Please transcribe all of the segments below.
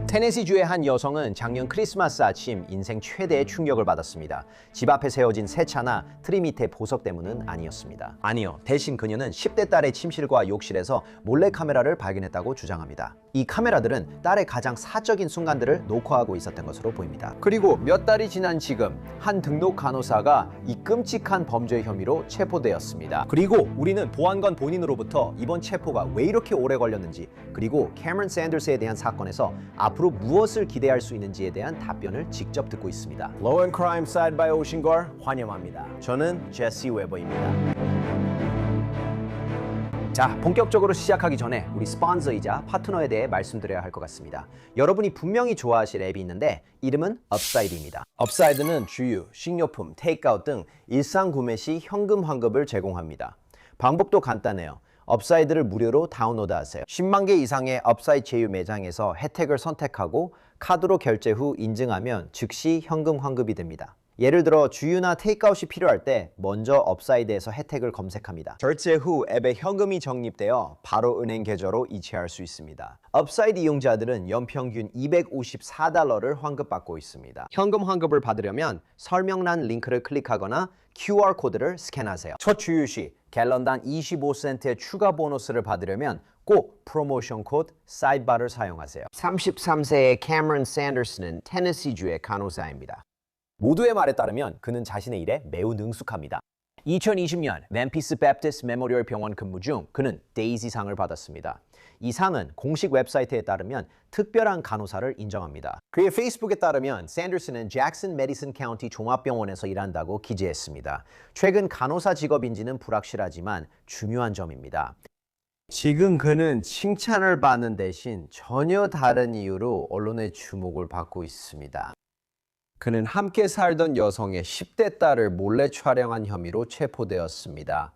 테네시주의 한 여성은 작년 크리스마스 아침 인생 최대의 충격을 받았습니다. 집 앞에 세워진 새 차나 트리 밑의 보석 때문은 아니었습니다. 아니요, 대신 그녀는 10대 딸의 침실과 욕실에서 몰래카메라를 발견했다고 주장합니다. 이 카메라들은 딸의 가장 사적인 순간들을 녹화하고 있었던 것으로 보입니다. 그리고 몇 달이 지난 지금 한 등록 간호사가 이 끔찍한 범죄 혐의로 체포되었습니다. 그리고 우리는 보안관 본인으로부터 이번 체포가 왜 이렇게 오래 걸렸는지, 그리고 캐머런 샌더스에 대한 사건에서 앞으로 무엇을 기대할 수 있는지에 대한 답변을 직접 듣고 있습니다. Law and Crime Side by 오신 걸 환영합니다. 저는 제시 웨버입니다. 자, 본격적으로 시작하기 전에 우리 스폰서이자 파트너에 대해 말씀드려야 할 것 같습니다. 여러분이 분명히 좋아하실 앱이 있는데 이름은 업사이드입니다. 업사이드는 주유, 식료품, 테이크아웃 등 일상 구매 시 현금 환급을 제공합니다. 방법도 간단해요. 업사이드를 무료로 다운로드하세요. 10만 개 이상의 업사이드 제휴 매장에서 혜택을 선택하고 카드로 결제 후 인증하면 즉시 현금 환급이 됩니다. 예를 들어 주유나 테이크아웃이 필요할 때 먼저 업사이드에서 혜택을 검색합니다. 결제 후 앱에 현금이 적립되어 바로 은행 계좌로 이체할 수 있습니다. 업사이드 이용자들은 연평균 $254를 환급받고 있습니다. 현금 환급을 받으려면 설명란 링크를 클릭하거나 QR코드를 스캔하세요. 첫 주유 시 갤런당 25센트의 추가 보너스를 받으려면 꼭 프로모션 코드 사이드바를 사용하세요. 33세의 캐머런 샌더스는 테네시주의 간호사입니다. 모두의 말에 따르면 그는 자신의 일에 매우 능숙합니다. 2020년 멤피스 베프티스트 메모리얼 병원 근무 중 그는 데이지상을 받았습니다. 이 상은 공식 웹사이트에 따르면 특별한 간호사를 인정합니다. 그의 페이스북에 따르면 샌더스는 잭슨 메디슨 카운티 종합병원에서 일한다고 기재했습니다. 최근 간호사 직업인지는 불확실하지만 중요한 점입니다. 지금 그는 칭찬을 받는 대신 전혀 다른 이유로 언론의 주목을 받고 있습니다. 그는 함께 살던 여성의 10대 딸을 몰래 촬영한 혐의로 체포되었습니다.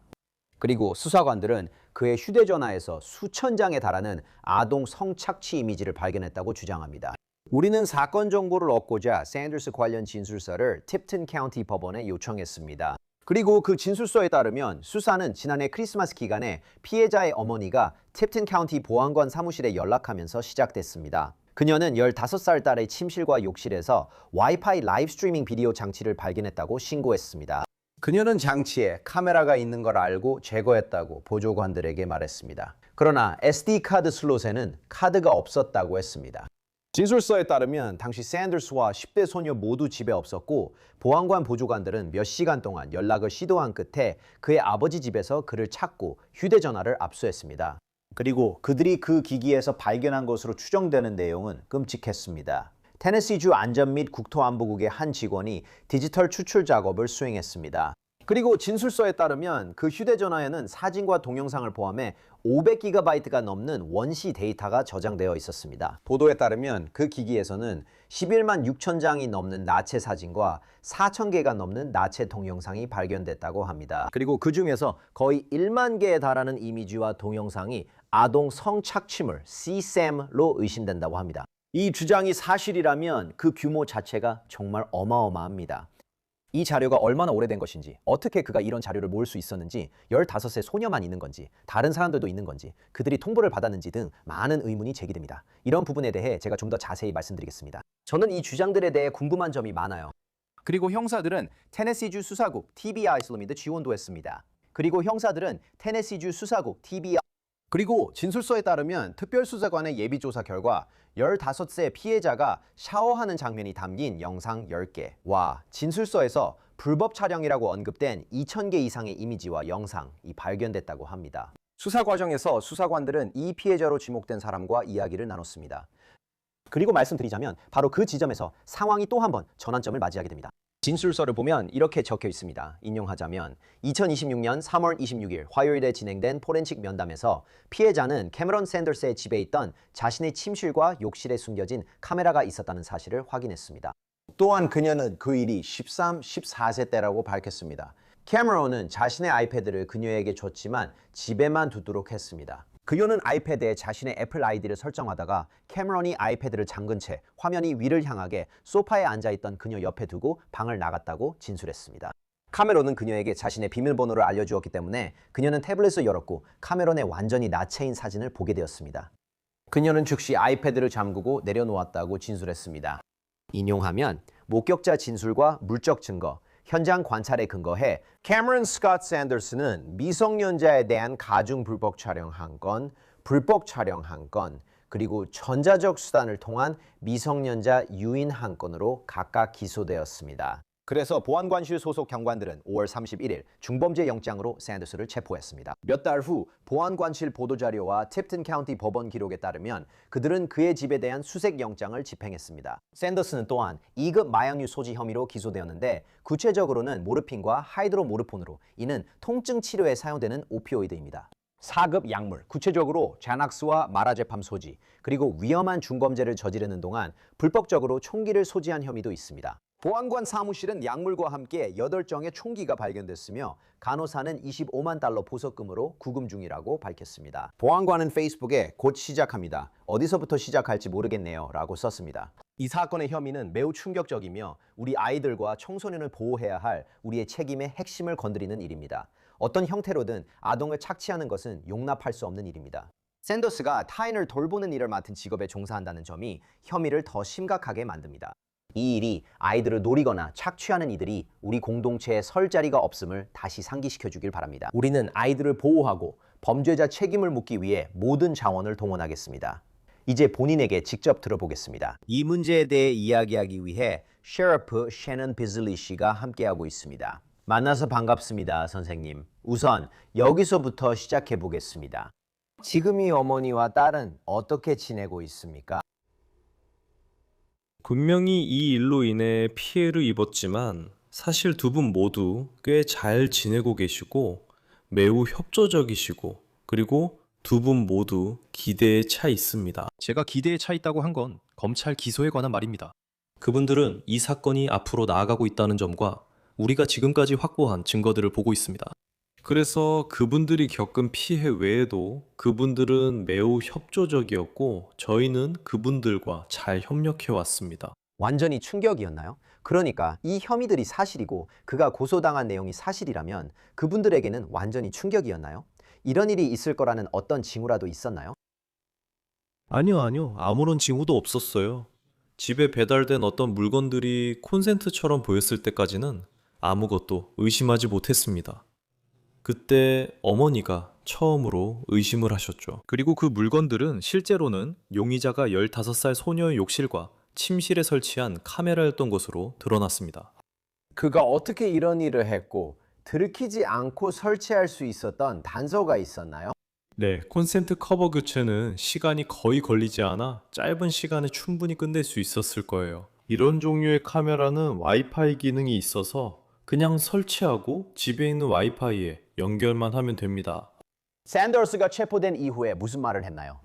그리고 수사관들은 그의 휴대전화에서 수천 장에 달하는 아동 성착취 이미지를 발견했다고 주장합니다. 우리는 사건 정보를 얻고자 샌더스 관련 진술서를 팁튼 카운티 법원에 요청했습니다. 그리고 그 진술서에 따르면 수사는 지난해 크리스마스 기간에 피해자의 어머니가 팁튼 카운티 보안관 사무실에 연락하면서 시작됐습니다. 그녀는 15살 딸의 침실과 욕실에서 와이파이 라이브 스트리밍 비디오 장치를 발견했다고 신고했습니다. 그녀는 장치에 카메라가 있는 걸 알고 제거했다고 보조관들에게 말했습니다. 그러나 SD카드 슬롯에는 카드가 없었다고 했습니다. 진술서에 따르면 당시 샌더스와 10대 소녀 모두 집에 없었고 보안관 보조관들은 몇 시간 동안 연락을 시도한 끝에 그의 아버지 집에서 그를 찾고 휴대전화를 압수했습니다. 그리고 그들이 그 기기에서 발견한 것으로 추정되는 내용은 끔찍했습니다. 테네시주 안전 및 국토안보국의 한 직원이 디지털 추출 작업을 수행했습니다. 그리고 진술서에 따르면 그 휴대전화에는 사진과 동영상을 포함해 500GB가 넘는 원시 데이터가 저장되어 있었습니다. 보도에 따르면 그 기기에서는 11만 6천 장이 넘는 나체 사진과 4천 개가 넘는 나체 동영상이 발견됐다고 합니다. 그리고 그 중에서 거의 1만 개에 달하는 이미지와 동영상이 아동 성착취물 CSAM로 의심된다고 합니다. 이 주장이 사실이라면 그 규모 자체가 정말 어마어마합니다. 이 자료가 얼마나 오래된 것인지, 어떻게 그가 이런 자료를 모을 수 있었는지, 15세 소녀만 있는 건지, 다른 사람들도 있는 건지, 그들이 통보를 받았는지 등 많은 의문이 제기됩니다. 이런 부분에 대해 제가 좀 더 자세히 말씀드리겠습니다. 저는 이 주장들에 대해 궁금한 점이 많아요. 그리고 형사들은 테네시주 수사국 TBI를 믿어 지원도 했습니다. 그리고 진술서에 따르면 특별수사관의 예비조사 결과 15세 피해자가 샤워하는 장면이 담긴 영상 10개와 진술서에서 불법 촬영이라고 언급된 2,000개 이상의 이미지와 영상이 발견됐다고 합니다. 수사 과정에서 수사관들은 이 피해자로 지목된 사람과 이야기를 나눴습니다. 그리고 말씀드리자면 바로 그 지점에서 상황이 또 한 번 전환점을 맞이하게 됩니다. 진술서를 보면 이렇게 적혀 있습니다. 인용하자면 2026년 3월 26일 화요일에 진행된 포렌식 면담에서 피해자는 캐머런 샌더스의 집에 있던 자신의 침실과 욕실에 숨겨진 카메라가 있었다는 사실을 확인했습니다. 또한 그녀는 그 일이 13, 14세 때라고 밝혔습니다. 캐머런은 자신의 아이패드를 그녀에게 줬지만 집에만 두도록 했습니다. 그녀는 아이패드에 자신의 애플 아이디를 설정하다가 캐머런이 아이패드를 잠근 채 화면이 위를 향하게 소파에 앉아있던 그녀 옆에 두고 방을 나갔다고 진술했습니다. 카메론은 그녀에게 자신의 비밀번호를 알려주었기 때문에 그녀는 태블릿을 열었고 카메론의 완전히 나체인 사진을 보게 되었습니다. 그녀는 즉시 아이패드를 잠그고 내려놓았다고 진술했습니다. 인용하면 목격자 진술과 물적 증거, 현장 관찰에 근거해 캐머런 스콧 샌더스는 미성년자에 대한 가중 불법 촬영 1건, 불법 촬영 1건, 그리고 전자적 수단을 통한 미성년자 유인 1건으로 각각 기소되었습니다. 그래서 보안관실 소속 경관들은 5월 31일 중범죄 영장으로 샌더스를 체포했습니다. 몇 달 후 보안관실 보도자료와 팁튼 카운티 법원 기록에 따르면 그들은 그의 집에 대한 수색 영장을 집행했습니다. 샌더스는 또한 2급 마약류 소지 혐의로 기소되었는데 구체적으로는 모르핀과 하이드로모르폰으로 이는 통증 치료에 사용되는 오피오이드입니다. 4급 약물, 구체적으로 자낙스와 마라제팜 소지, 그리고 위험한 중범죄를 저지르는 동안 불법적으로 총기를 소지한 혐의도 있습니다. 보안관 사무실은 약물과 함께 8정의 총기가 발견됐으며 간호사는 25만 달러 보석금으로 구금 중이라고 밝혔습니다. 보안관은 페이스북에 곧 시작합니다. 어디서부터 시작할지 모르겠네요 라고 썼습니다. 이 사건의 혐의는 매우 충격적이며 우리 아이들과 청소년을 보호해야 할 우리의 책임의 핵심을 건드리는 일입니다. 어떤 형태로든 아동을 착취하는 것은 용납할 수 없는 일입니다. 샌더스가 타인을 돌보는 일을 맡은 직업에 종사한다는 점이 혐의를 더 심각하게 만듭니다. 이 일이 아이들을 노리거나 착취하는 이들이 우리 공동체에 설 자리가 없음을 다시 상기시켜 주길 바랍니다. 우리는 아이들을 보호하고 범죄자 책임을 묻기 위해 모든 자원을 동원하겠습니다. 이제 본인에게 직접 들어보겠습니다. 이 문제에 대해 이야기하기 위해 셰리프 셰넌 비즐리 씨가 함께하고 있습니다. 만나서 반갑습니다, 선생님. 우선 여기서부터 시작해 보겠습니다. 지금 이 어머니와 딸은 어떻게 지내고 있습니까? 분명히 이 일로 인해 피해를 입었지만 사실 두 분 모두 꽤 잘 지내고 계시고 매우 협조적이시고 그리고 두 분 모두 기대에 차 있습니다. 제가 기대에 차 있다고 한 건 검찰 기소에 관한 말입니다. 그분들은 이 사건이 앞으로 나아가고 있다는 점과 우리가 지금까지 확보한 증거들을 보고 있습니다. 그래서 그분들이 겪은 피해 외에도 그분들은 매우 협조적이었고 저희는 그분들과 잘 협력해 왔습니다. 완전히 충격이었나요? 그러니까 이 혐의들이 사실이고 그가 고소당한 내용이 사실이라면 그분들에게는 완전히 충격이었나요? 이런 일이 있을 거라는 어떤 징후라도 있었나요? 아니요. 아무런 징후도 없었어요. 집에 배달된 어떤 물건들이 콘센트처럼 보였을 때까지는 아무것도 의심하지 못했습니다. 그때 어머니가 처음으로 의심을 하셨죠. 그리고 그 물건들은 실제로는 용의자가 15살 소녀의 욕실과 침실에 설치한 카메라였던 것으로 드러났습니다. 그가 어떻게 이런 일을 했고 들키지 않고 설치할 수 있었던 단서가 있었나요? 네, 콘센트 커버 교체는 시간이 거의 걸리지 않아 짧은 시간에 충분히 끝낼 수 있었을 거예요. 이런 종류의 카메라는 와이파이 기능이 있어서 그냥 설치하고 집에 있는 와이파이에 연결만 하면 됩니다. 샌더스가 체포된 이후에 무슨 말을 했나요?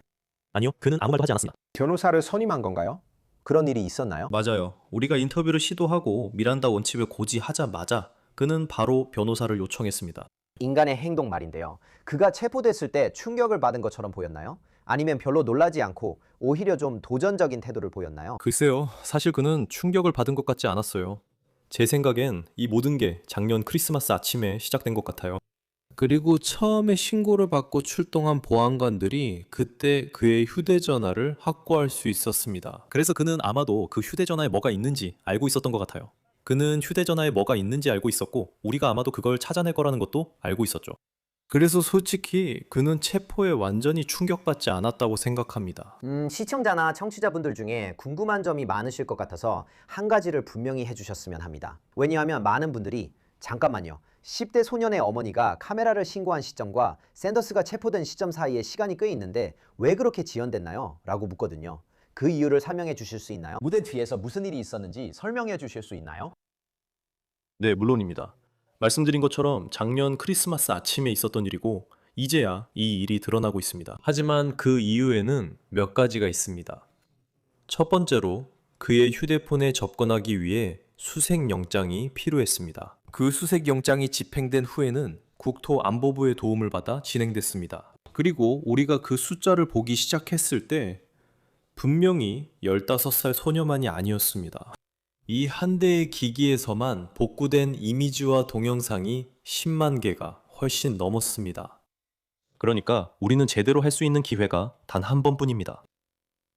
아니요, 그는 아무 말도 하지 않았습니다. 변호사를 선임한 건가요? 그런 일이 있었나요? 맞아요. 우리가 인터뷰를 시도하고 미란다 원칙을 고지하자마자 그는 바로 변호사를 요청했습니다. 인간의 행동 말인데요. 그가 체포됐을 때 충격을 받은 것처럼 보였나요? 아니면 별로 놀라지 않고 오히려 좀 도전적인 태도를 보였나요? 글쎄요, 사실 그는 충격을 받은 것 같지 않았어요. 제 생각엔 이 모든 게 작년 크리스마스 아침에 시작된 것 같아요. 그리고 처음에 신고를 받고 출동한 보안관들이 그때 그의 휴대전화를 확보할 수 있었습니다. 그래서 그는 아마도 그 휴대전화에 뭐가 있는지 알고 있었던 것 같아요. 그는 휴대전화에 뭐가 있는지 알고 있었고 우리가 아마도 그걸 찾아낼 거라는 것도 알고 있었죠. 그래서 솔직히 그는 체포에 완전히 충격받지 않았다고 생각합니다. 시청자나 청취자분들 중에 궁금한 점이 많으실 것 같아서 한 가지를 분명히 해주셨으면 합니다. 왜냐하면 많은 분들이 잠깐만요. 10대 소년의 어머니가 카메라를 신고한 시점과 샌더스가 체포된 시점 사이에 시간이 꽤 있는데 왜 그렇게 지연됐나요? 라고 묻거든요. 그 이유를 설명해 주실 수 있나요? 무대 뒤에서 무슨 일이 있었는지 설명해 주실 수 있나요? 네, 물론입니다. 말씀드린 것처럼 작년 크리스마스 아침에 있었던 일이고 이제야 이 일이 드러나고 있습니다. 하지만 그 이유에는 몇 가지가 있습니다. 첫 번째로 그의 휴대폰에 접근하기 위해 수색영장이 필요했습니다. 그 수색영장이 집행된 후에는 국토안보부의 도움을 받아 진행됐습니다. 그리고 우리가 그 숫자를 보기 시작했을 때 분명히 15살 소녀만이 아니었습니다. 이 한 대의 기기에서만 복구된 이미지와 동영상이 10만 개가 훨씬 넘었습니다. 그러니까 우리는 제대로 할 수 있는 기회가 단 한 번뿐입니다.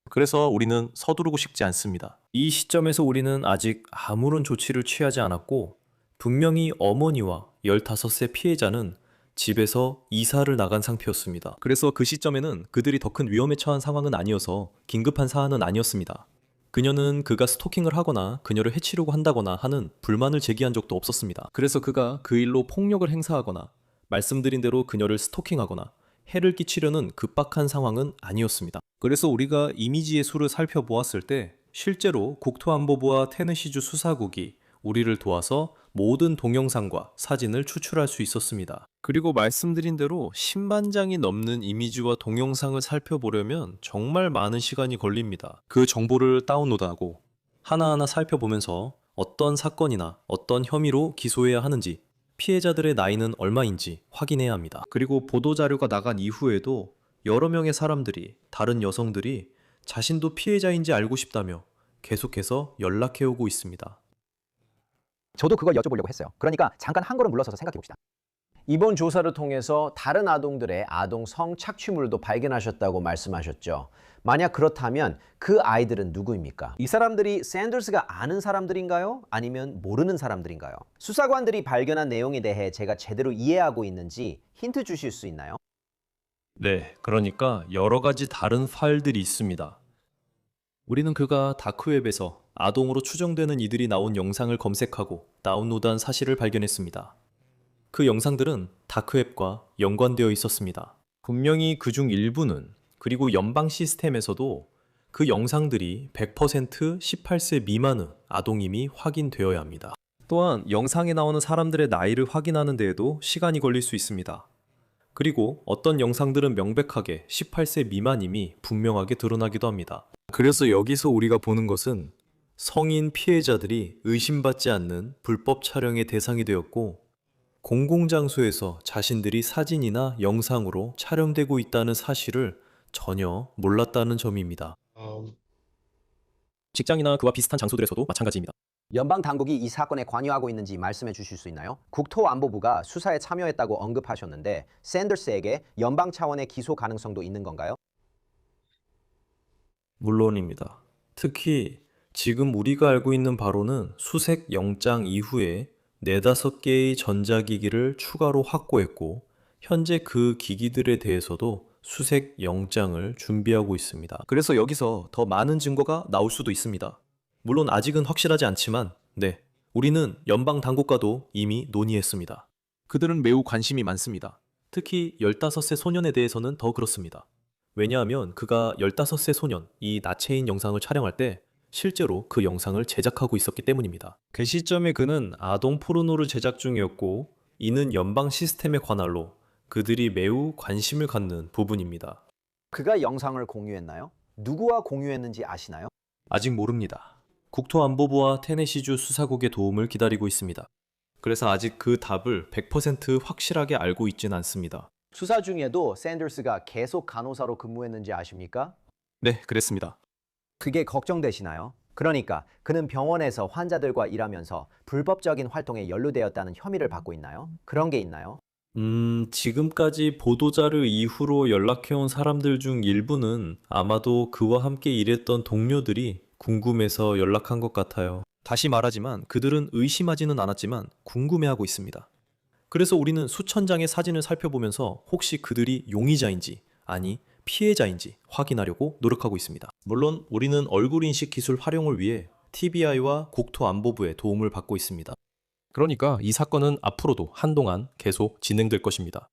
그래서 우리는 서두르고 싶지 않습니다. 이 시점에서 우리는 아직 아무런 조치를 취하지 않았고 분명히 어머니와 15세 피해자는 집에서 이사를 나간 상태였습니다. 그래서 그 시점에는 그들이 더 큰 위험에 처한 상황은 아니어서 긴급한 사안은 아니었습니다. 그녀는 그가 스토킹을 하거나 그녀를 해치려고 한다거나 하는 불만을 제기한 적도 없었습니다. 그래서 그가 그 일로 폭력을 행사하거나 말씀드린 대로 그녀를 스토킹하거나 해를 끼치려는 급박한 상황은 아니었습니다. 그래서 우리가 이미지의 수를 살펴보았을 때 실제로 국토안보부와 테네시주 수사국이 우리를 도와서 모든 동영상과 사진을 추출할 수 있었습니다. 그리고 말씀드린 대로 10만 장이 넘는 이미지와 동영상을 살펴보려면 정말 많은 시간이 걸립니다. 그 정보를 다운로드하고 하나하나 살펴보면서 어떤 사건이나 어떤 혐의로 기소해야 하는지, 피해자들의 나이는 얼마인지 확인해야 합니다. 그리고 보도자료가 나간 이후에도 여러 명의 사람들이, 다른 여성들이 자신도 피해자인지 알고 싶다며 계속해서 연락해오고 있습니다. 저도 그걸 여쭤보려고 했어요. 그러니까 잠깐 한 걸음 물러서서 생각해 봅시다. 이번 조사를 통해서 다른 아동들의 아동 성착취물도 발견하셨다고 말씀하셨죠. 만약 그렇다면 그 아이들은 누구입니까? 이 사람들이 샌더스가 아는 사람들인가요? 아니면 모르는 사람들인가요? 수사관들이 발견한 내용에 대해 제가 제대로 이해하고 있는지 힌트 주실 수 있나요? 네, 그러니까 여러 가지 다른 파일들이 있습니다. 우리는 그가 다크웹에서 아동으로 추정되는 이들이 나온 영상을 검색하고 다운로드한 사실을 발견했습니다. 그 영상들은 다크웹과 연관되어 있었습니다. 분명히 그중 일부는, 그리고 연방 시스템에서도 그 영상들이 100% 18세 미만의 아동임이 확인되어야 합니다. 또한 영상에 나오는 사람들의 나이를 확인하는 데에도 시간이 걸릴 수 있습니다. 그리고 어떤 영상들은 명백하게 18세 미만임이 분명하게 드러나기도 합니다. 그래서 여기서 우리가 보는 것은 성인 피해자들이 의심받지 않는 불법 촬영의 대상이 되었고 공공장소에서 자신들이 사진이나 영상으로 촬영되고 있다는 사실을 전혀 몰랐다는 점입니다. 직장이나 그와 비슷한 장소들에서도 마찬가지입니다. 연방 당국이 이 사건에 관여하고 있는지 말씀해 주실 수 있나요? 국토안보부가 수사에 참여했다고 언급하셨는데 샌더스에게 연방 차원의 기소 가능성도 있는 건가요? 물론입니다. 특히 지금 우리가 알고 있는 바로는 수색 영장 이후에 4-5개의 전자기기를 추가로 확보했고 현재 그 기기들에 대해서도 수색 영장을 준비하고 있습니다. 그래서 여기서 더 많은 증거가 나올 수도 있습니다. 물론 아직은 확실하지 않지만 네, 우리는 연방 당국과도 이미 논의했습니다. 그들은 매우 관심이 많습니다. 특히 15세 소년에 대해서는 더 그렇습니다. 왜냐하면 그가 15세 소년, 이 나체인 영상을 촬영할 때 실제로 그 영상을 제작하고 있었기 때문입니다. 그 시점에 그는 아동 포르노를 제작 중이었고 이는 연방 시스템의 관할로 그들이 매우 관심을 갖는 부분입니다. 그가 영상을 공유했나요? 누구와 공유했는지 아시나요? 아직 모릅니다. 국토안보부와 테네시주 수사국의 도움을 기다리고 있습니다. 그래서 아직 그 답을 100% 확실하게 알고 있지는 않습니다. 수사 중에도 샌더스가 계속 간호사로 근무했는지 아십니까? 네, 그랬습니다. 그게 걱정되시나요? 그러니까 그는 병원에서 환자들과 일하면서 불법적인 활동에 연루되었다는 혐의를 받고 있나요? 그런 게 있나요? 지금까지 보도자료 이후로 연락해온 사람들 중 일부는 아마도 그와 함께 일했던 동료들이 궁금해서 연락한 것 같아요. 다시 말하지만 그들은 의심하지는 않았지만 궁금해하고 있습니다. 그래서 우리는 수천 장의 사진을 살펴보면서 혹시 그들이 용의자인지 아니 피해자인지 확인하려고 노력하고 있습니다. 물론 우리는 얼굴 인식 기술 활용을 위해 TBI와 국토안보부의 도움을 받고 있습니다. 그러니까 이 사건은 앞으로도 한동안 계속 진행될 것입니다.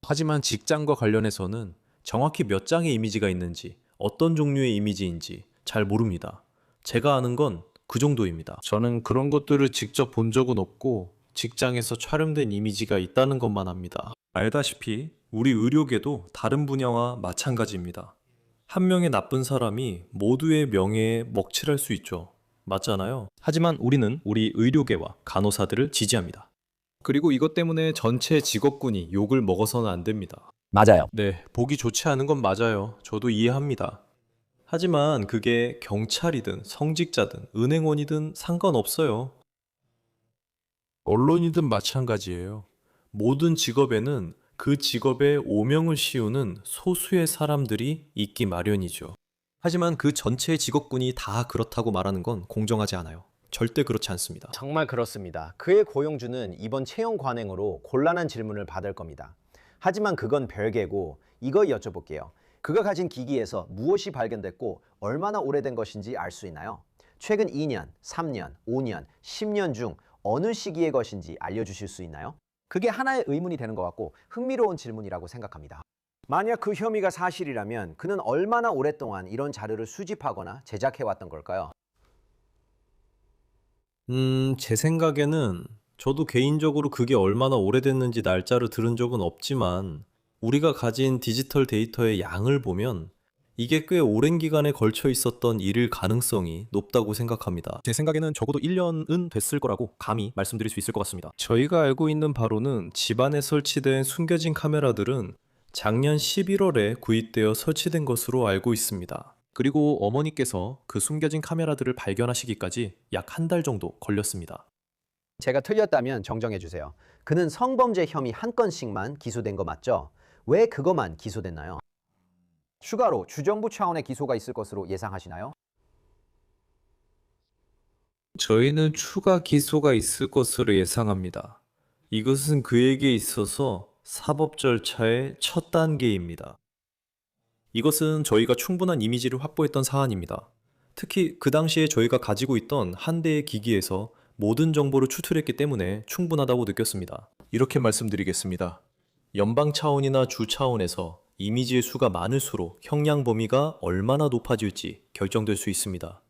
하지만 직장과 관련해서는 정확히 몇 장의 이미지가 있는지 어떤 종류의 이미지인지 잘 모릅니다. 제가 아는 건 그 정도입니다. 저는 그런 것들을 직접 본 적은 없고 직장에서 촬영된 이미지가 있다는 것만 합니다. 알다시피 우리 의료계도 다른 분야와 마찬가지입니다. 한 명의 나쁜 사람이 모두의 명예에 먹칠할 수 있죠. 맞잖아요. 하지만 우리는 우리 의료계와 간호사들을 지지합니다. 그리고 이것 때문에 전체 직업군이 욕을 먹어서는 안 됩니다. 맞아요. 네, 보기 좋지 않은 건 맞아요. 저도 이해합니다. 하지만 그게 경찰이든 성직자든 은행원이든 상관없어요. 언론이든 마찬가지예요. 모든 직업에는 그 직업에 오명을 씌우는 소수의 사람들이 있기 마련이죠. 하지만 그 전체 직업군이 다 그렇다고 말하는 건 공정하지 않아요. 절대 그렇지 않습니다. 정말 그렇습니다. 그의 고용주는 이번 채용 관행으로 곤란한 질문을 받을 겁니다. 하지만 그건 별개고 이거 여쭤볼게요. 그가 가진 기기에서 무엇이 발견됐고 얼마나 오래된 것인지 알 수 있나요? 최근 2년, 3년, 5년, 10년 중 어느 시기의 것인지 알려주실 수 있나요? 그게 하나의 의문이 되는 것 같고 흥미로운 질문이라고 생각합니다. 만약 그 혐의가 사실이라면 그는 얼마나 오랫동안 이런 자료를 수집하거나 제작해왔던 걸까요? 제 생각에는 저도 개인적으로 그게 얼마나 오래됐는지 날짜를 들은 적은 없지만 우리가 가진 디지털 데이터의 양을 보면 이게 꽤 오랜 기간에 걸쳐 있었던 일일 가능성이 높다고 생각합니다. 제 생각에는 적어도 1년은 됐을 거라고 감히 말씀드릴 수 있을 것 같습니다. 저희가 알고 있는 바로는 집안에 설치된 숨겨진 카메라들은 작년 11월에 구입되어 설치된 것으로 알고 있습니다. 그리고 어머니께서 그 숨겨진 카메라들을 발견하시기까지 약 한 달 정도 걸렸습니다. 제가 틀렸다면 정정해 주세요. 그는 성범죄 혐의 한 건씩만 기소된 거 맞죠? 왜 그것만 기소됐나요? 추가로 주정부 차원의 기소가 있을 것으로 예상하시나요? 저희는 추가 기소가 있을 것으로 예상합니다. 이것은 그에게 있어서 사법 절차의 첫 단계입니다. 이것은 저희가 충분한 이미지를 확보했던 사안입니다. 특히 그 당시에 저희가 가지고 있던 한 대의 기기에서 모든 정보를 추출했기 때문에 충분하다고 느꼈습니다. 이렇게 말씀드리겠습니다. 연방 차원이나 주 차원에서 이미지의 수가 많을수록 형량 범위가 얼마나 높아질지 결정될 수 있습니다.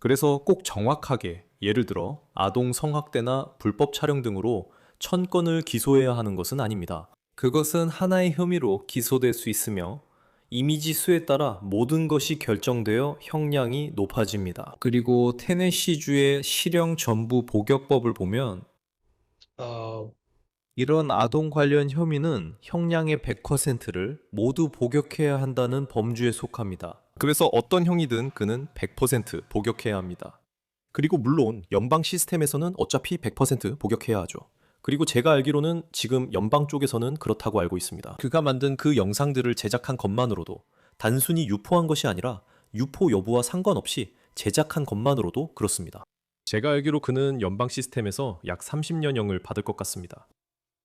그래서 꼭 정확하게 예를 들어 아동 성학대나 불법 촬영 등으로 1000건을 기소해야 하는 것은 아닙니다. 그것은 하나의 혐의로 기소될 수 있으며 이미지 수에 따라 모든 것이 결정되어 형량이 높아집니다. 그리고 테네시주의 실형 전부 복역법을 보면 이런 아동 관련 혐의는 형량의 100%를 모두 복역해야 한다는 범주에 속합니다. 그래서 어떤 형이든 그는 100% 복역해야 합니다. 그리고 물론 연방 시스템에서는 어차피 100% 복역해야 하죠. 그리고 제가 알기로는 지금 연방 쪽에서는 그렇다고 알고 있습니다. 그가 만든 그 영상들을 제작한 것만으로도 단순히 유포한 것이 아니라 유포 여부와 상관없이 제작한 것만으로도 그렇습니다. 제가 알기로 그는 연방 시스템에서 약 30년형을 받을 것 같습니다.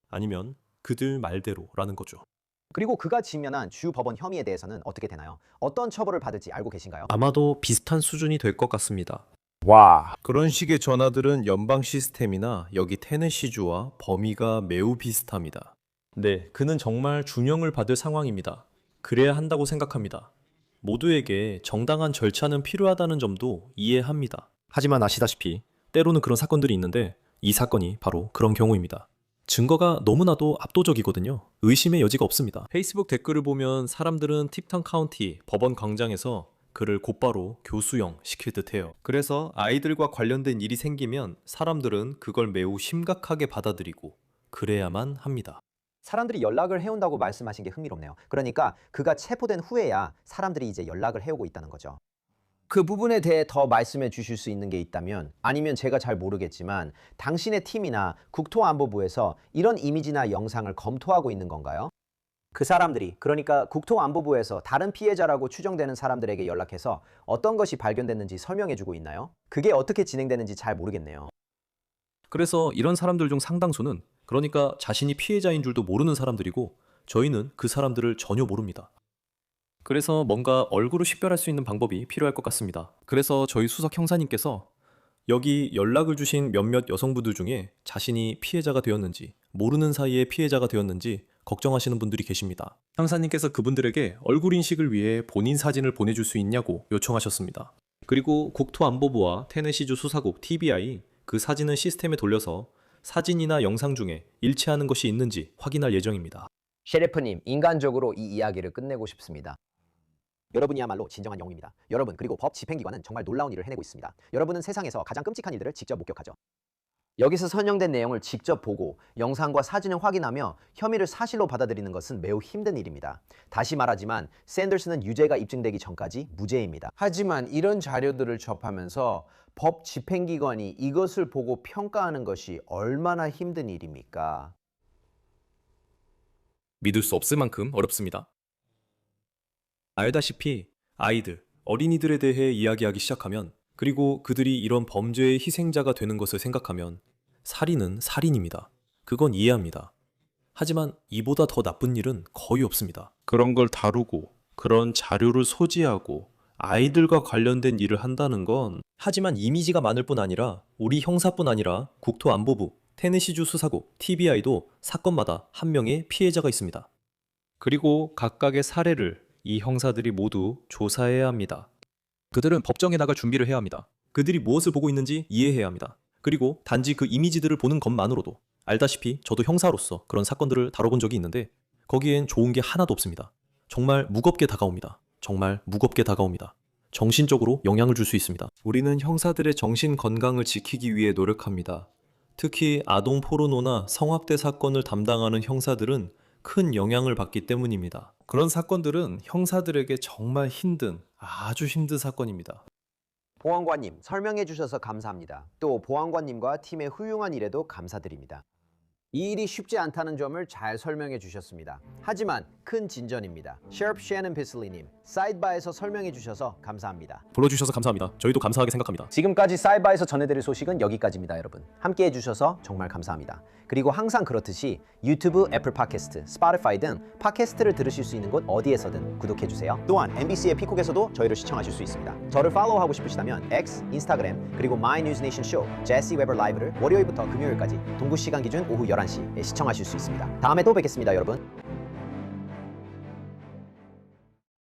아니면 그들 말대로라는 거죠. 그리고 그가 직면한 주 법원 혐의에 대해서는 어떻게 되나요? 어떤 처벌을 받을지 알고 계신가요? 아마도 비슷한 수준이 될 것 같습니다. 와, 그런 식의 전화들은 연방 시스템이나 여기 테네시주와 범위가 매우 비슷합니다. 네, 그는 정말 중형을 받을 상황입니다. 그래야 한다고 생각합니다. 모두에게 정당한 절차는 필요하다는 점도 이해합니다. 하지만 아시다시피 때로는 그런 사건들이 있는데 이 사건이 바로 그런 경우입니다. 증거가 너무나도 압도적이거든요. 의심의 여지가 없습니다. 페이스북 댓글을 보면 사람들은 팁턴 카운티 법원 광장에서 그를 곧바로 교수형 시킬 듯해요. 그래서 아이들과 관련된 일이 생기면 사람들은 그걸 매우 심각하게 받아들이고 그래야만 합니다. 사람들이 연락을 해온다고 말씀하신 게 흥미롭네요. 그러니까 그가 체포된 후에야 사람들이 이제 연락을 해오고 있다는 거죠. 그 부분에 대해 더 말씀해 주실 수 있는 게 있다면, 아니면 제가 잘 모르겠지만 당신의 팀이나 국토안보부에서 이런 이미지나 영상을 검토하고 있는 건가요? 그 사람들이, 그러니까 국토안보부에서 다른 피해자라고 추정되는 사람들에게 연락해서 어떤 것이 발견됐는지 설명해 주고 있나요? 그게 어떻게 진행되는지 잘 모르겠네요. 그래서 이런 사람들 중 상당수는 그러니까 자신이 피해자인 줄도 모르는 사람들이고 저희는 그 사람들을 전혀 모릅니다. 그래서 뭔가 얼굴을 식별할 수 있는 방법이 필요할 것 같습니다. 그래서 저희 수석 형사님께서 여기 연락을 주신 몇몇 여성분들 중에 자신이 피해자가 되었는지 모르는 사이에 피해자가 되었는지 걱정하시는 분들이 계십니다. 형사님께서 그분들에게 얼굴 인식을 위해 본인 사진을 보내줄 수 있냐고 요청하셨습니다. 그리고 국토안보부와 테네시주 수사국 TBI 그 사진을 시스템에 돌려서 사진이나 영상 중에 일치하는 것이 있는지 확인할 예정입니다. 셰리프님, 인간적으로 이 이야기를 끝내고 싶습니다. 여러분이야말로 진정한 영웅입니다. 여러분, 그리고 법 집행기관은 정말 놀라운 일을 해내고 있습니다. 여러분은 세상에서 가장 끔찍한 일들을 직접 목격하죠. 여기서 선정된 내용을 직접 보고 영상과 사진을 확인하며 혐의를 사실로 받아들이는 것은 매우 힘든 일입니다. 다시 말하지만 샌더스는 유죄가 입증되기 전까지 무죄입니다. 하지만 이런 자료들을 접하면서 법 집행기관이 이것을 보고 평가하는 것이 얼마나 힘든 일입니까? 믿을 수 없을 만큼 어렵습니다. 알다시피 아이들, 어린이들에 대해 이야기하기 시작하면, 그리고 그들이 이런 범죄의 희생자가 되는 것을 생각하면 살인은 살인입니다. 그건 이해합니다. 하지만 이보다 더 나쁜 일은 거의 없습니다. 그런 걸 다루고 그런 자료를 소지하고 아이들과 관련된 일을 한다는 건, 하지만 이미지가 많을 뿐 아니라 우리 형사뿐 아니라 국토안보부, 테네시주 수사국, TBI도 사건마다 한 명의 피해자가 있습니다. 그리고 각각의 사례를 이 형사들이 모두 조사해야 합니다. 그들은 법정에 나갈 준비를 해야 합니다. 그들이 무엇을 보고 있는지 이해해야 합니다. 그리고 단지 그 이미지들을 보는 것만으로도, 알다시피 저도 형사로서 그런 사건들을 다뤄본 적이 있는데 거기엔 좋은 게 하나도 없습니다. 정말 무겁게 다가옵니다. 정말 무겁게 다가옵니다. 정신적으로 영향을 줄 수 있습니다. 우리는 형사들의 정신 건강을 지키기 위해 노력합니다. 특히 아동 포르노나 성학대 사건을 담당하는 형사들은 큰 영향을 받기 때문입니다. 그런 사건들은 형사들에게 정말 힘든, 아주 힘든 사건입니다. 보안관님, 설명해 주셔서 감사합니다. 또 보안관님과 팀의 훌륭한 일에도 감사드립니다. 이 일이 쉽지 않다는 점을 잘 설명해 주셨습니다. 하지만 큰 진전입니다. 셰프 셰넌 비슬리님, 사이드바에서 설명해 주셔서 감사합니다. 불러주셔서 감사합니다. 저희도 감사하게 생각합니다. 지금까지 사이바에서 전해드릴 소식은 여기까지입니다, 여러분. 함께 해주셔서 정말 감사합니다. 그리고 항상 그렇듯이 유튜브, 애플 팟캐스트, 스포티파이 등 팟캐스트를 들으실 수 있는 곳 어디에서든 구독해주세요. 또한 MBC의 피콕에서도 저희를 시청하실 수 있습니다. 저를 팔로우하고 싶으시다면 X, 인스타그램, 그리고 My News Nation 쇼, 제시 웨버 라이브를 월요일부터 금요일까지 동부 시간 기준 오후 11시에 시청하실 수 있습니다. 다음에 또 뵙겠습니다, 여러분.